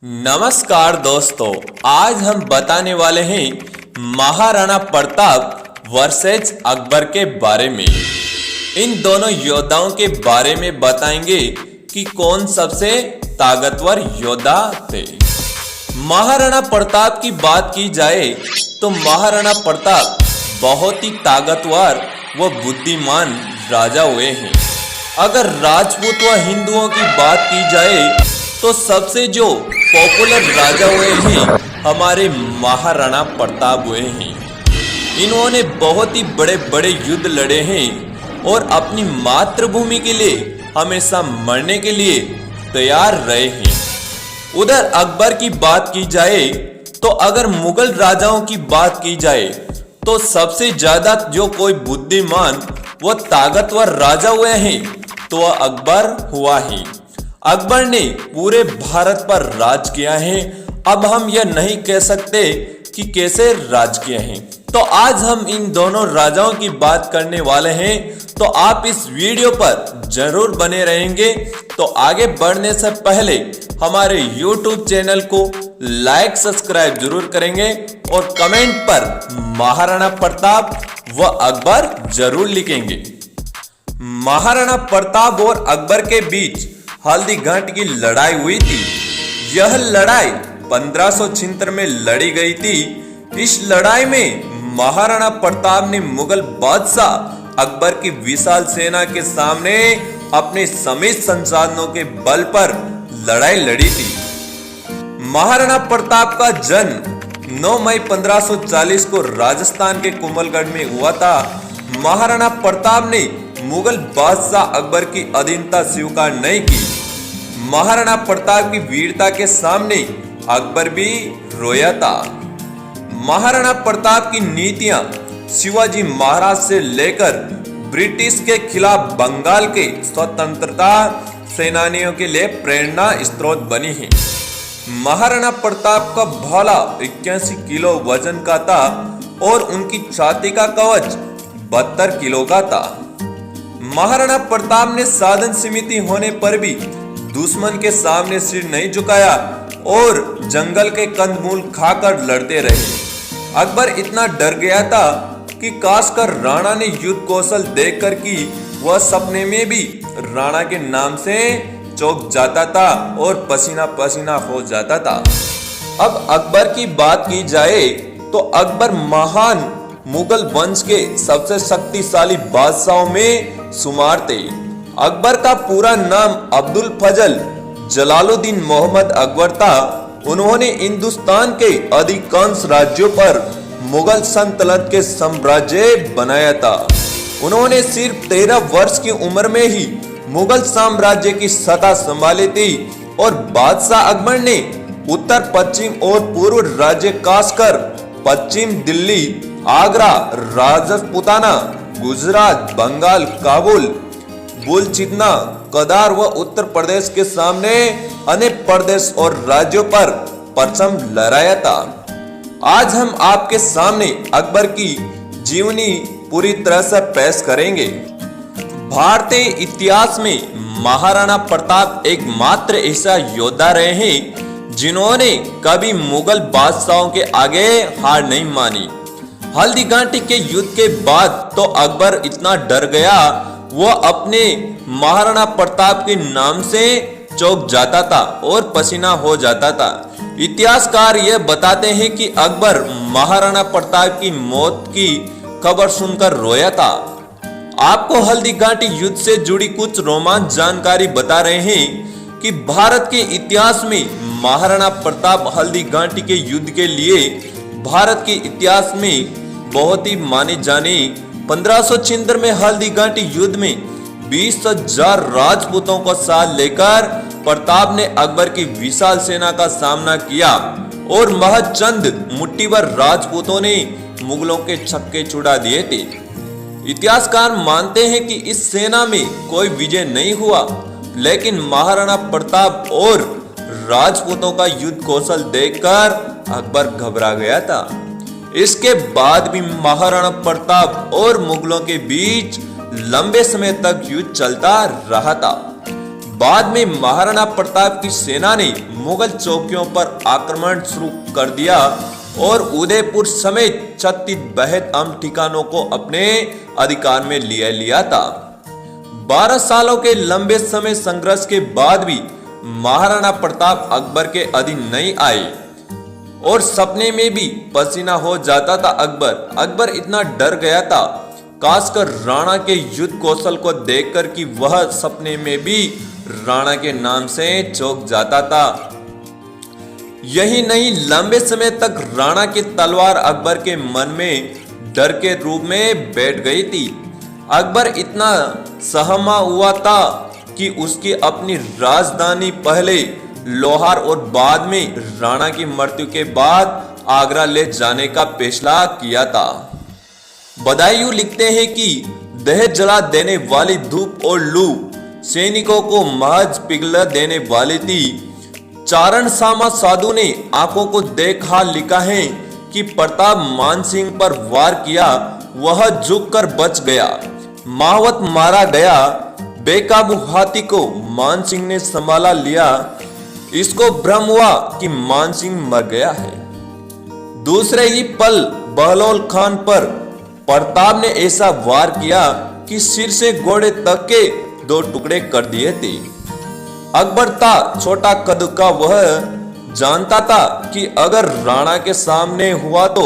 नमस्कार दोस्तों, आज हम बताने वाले हैं महाराणा प्रताप वर्सेस अकबर के बारे में। इन दोनों योद्धाओं के बारे में बताएंगे कि कौन सबसे ताकतवर योद्धा थे। महाराणा प्रताप की बात की जाए तो महाराणा प्रताप बहुत ही ताकतवर व बुद्धिमान राजा हुए हैं। अगर राजपूत व हिंदुओं की बात की जाए तो सबसे जो पॉपुलर राजा हुए हैं हमारे महाराणा प्रताप हुए हैं। इन्होंने बहुत ही बड़े बड़े युद्ध लड़े हैं और अपनी मातृभूमि के लिए हमेशा मरने के लिए तैयार रहे हैं। उधर अकबर की बात की जाए तो अगर मुगल राजाओं की बात की जाए तो सबसे ज्यादा जो कोई बुद्धिमान व ताकतवर राजा हुए हैं तो वह अकबर हुआ है। अकबर ने पूरे भारत पर राज किया है। अब हम यह नहीं कह सकते कि कैसे राज किया है। तो आज हम इन दोनों राजाओं की बात करने वाले हैं, तो आप इस वीडियो पर जरूर बने रहेंगे। तो आगे बढ़ने से पहले हमारे YouTube चैनल को लाइक सब्सक्राइब जरूर करेंगे और कमेंट पर महाराणा प्रताप व अकबर जरूर लिखेंगे। महाराणा प्रताप और अकबर के बीच हल्दी घाटी की लड़ाई हुई थी। यह लड़ाई 1576 में लड़ी गई थी। इस लड़ाई में महाराणा प्रताप ने मुगल बादशाह अकबर की विशाल सेना के सामने अपने सीमित संसाधनों के बल पर लड़ाई लड़ी थी। महाराणा प्रताप का जन्म 9 मई 1540 को राजस्थान के कुंभलगढ़ में हुआ था। महाराणा प्रताप ने मुगल बादशाह अकबर की अधीनता स्वीकार नहीं की। महाराणा प्रताप की वीरता के सामने अकबर भी रोया था। महाराणा प्रताप की नीतियां शिवाजी महाराज से लेकर ब्रिटिश के खिलाफ बंगाल के स्वतंत्रता सेनानियों के लिए प्रेरणा स्रोत बनी है। महाराणा प्रताप का भाला 81 किलो वजन का था और उनकी छाती का कवच 72 किलो का था। महाराणा प्रताप ने साधन सीमित होने पर भी दुश्मन के सामने सिर नहीं झुकाया और जंगल के कंदमूल खाकर लड़ते रहे। अकबर इतना डर गया था कि खासकर राणा ने युद्ध कौशल देखकर कि वह सपने में भी राणा के नाम से चौंक जाता था और पसीना पसीना हो जाता था। अब अकबर की बात की जाए तो अकबर महान मुगल वंश के सबसे शक्तिशाली बादशाहों में शुमार थे। अकबर का पूरा नाम अब्दुल फजल जलालुद्दीन मोहम्मद अकबर था। उन्होंने हिंदुस्तान के अधिकांश राज्यों पर मुगल सल्तनत के साम्राज्य बनाया था। उन्होंने सिर्फ 13 वर्ष की उम्र में ही मुगल साम्राज्य की सत्ता संभाली थी और बादशाह अकबर ने उत्तर पश्चिम और पूर्व राज्य खासकर पश्चिम दिल्ली, आगरा, राजपूताना, गुजरात, बंगाल, काबुल, बुलचितना, कदार व उत्तर प्रदेश के सामने अनेक प्रदेश और राज्यों पर परचम लहराया था। आज हम आपके सामने अकबर की जीवनी पूरी तरह से पेश करेंगे। भारतीय इतिहास में महाराणा प्रताप एकमात्र ऐसा योद्धा रहे हैं जिन्होंने कभी मुगल बादशाहों के आगे हार नहीं मानी। हल्दी घाटी के युद्ध के बाद तो अकबर इतना डर गया, वह अपने महाराणा प्रताप के नाम से चौंक जाता था और पसीना हो जाता था। इतिहासकार यह बताते हैं कि अकबर महाराणा प्रताप की मौत की खबर सुनकर रोया था। आपको हल्दी घाटी युद्ध से जुड़ी कुछ रोमांच जानकारी बता रहे हैं कि भारत के इतिहास में महाराणा प्रताप हल्दी घाटी के युद्ध के लिए भारत के इतिहास में बहुत ही माने जाने 1576 में हल्दी घाटी युद्ध में 20,000 राजपूतों को साथ लेकर प्रताप ने अकबर की विशाल सेना का सामना किया और महज चंद मुट्ठी भर राजपूतों ने मुगलों के छक्के छुड़ा दिए थे। इतिहासकार मानते हैं कि इस सेना में कोई विजय नहीं हुआ, लेकिन महाराणा प्रताप और राजपूतों का युद्ध कौशल देखकर अकबर घबरा गया था। इसके बाद भी महाराणा प्रताप और मुगलों के बीच लंबे समय तक युद्ध चलता रहा था। बाद में महाराणा प्रताप की सेना ने मुगल चौकियों पर आक्रमण शुरू कर दिया और उदयपुर समेत 36 बेहद अहम ठिकानों को अपने अधिकार में लिया था। 12 सालों के लंबे समय संघर्ष के बाद भी महाराणा प्रताप अकबर के अधीन नहीं आए और सपने में भी पसीना हो जाता था अकबर इतना डर गया था, खासकर राणा के युद्ध कौशल को देखकर कि वह सपने में भी राणा के नाम से चौंक जाता था। यही नहीं, लंबे समय तक राणा की तलवार अकबर के मन में डर के रूप में बैठ गई थी। अकबर इतना सहमा हुआ था कि उसकी अपनी राजधानी पहले लोहार और बाद में राणा की मृत्यु के बाद आगरा ले जाने का फैसला किया था। बदायूं लिखते हैं कि दहेज जला देने वाली धूप और लू सैनिकों को महज पिघला देने वाली थी। चारण सामा साधु ने आंखों को देखा लिखा है कि प्रताप मानसिंह पर वार किया, वह झुककर बच गया, मावत मारा गया। बेकाबू हाथी को मानसिंह ने संभाला लिया, इसको भ्रम हुआ कि मानसिंह मर गया है। दूसरे ही पल बहलोल खान पर प्रताप ने ऐसा वार किया कि सिर से घोड़े तक के 2 टुकड़े कर दिए थे। अकबर था छोटा कद का, वह जानता था कि अगर राणा के सामने हुआ तो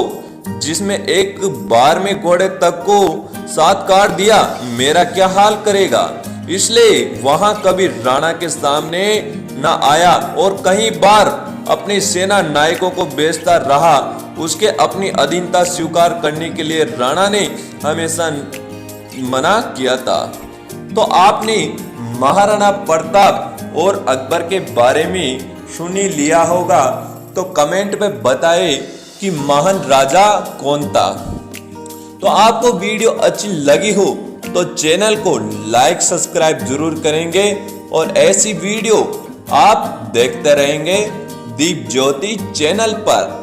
जिसमें एक बार में घोड़े तक को साथ काट दिया, मेरा क्या हाल करेगा। इसलिए वहां कभी राणा के सामने न आया और कई बार अपने सेना नायकों को बेचता रहा। उसके अपनी अधीनता स्वीकार करने के लिए राणा ने हमेशा मना किया था। तो आपने महाराणा प्रताप और अकबर के बारे में सुन लिया होगा, तो कमेंट में बताएं कि महान राजा कौन था। तो आपको वीडियो अच्छी लगी हो तो चैनल को लाइक सब्सक्राइब जरूर करेंगे और ऐसी वीडियो आप देखते रहेंगे दीप ज्योति चैनल पर।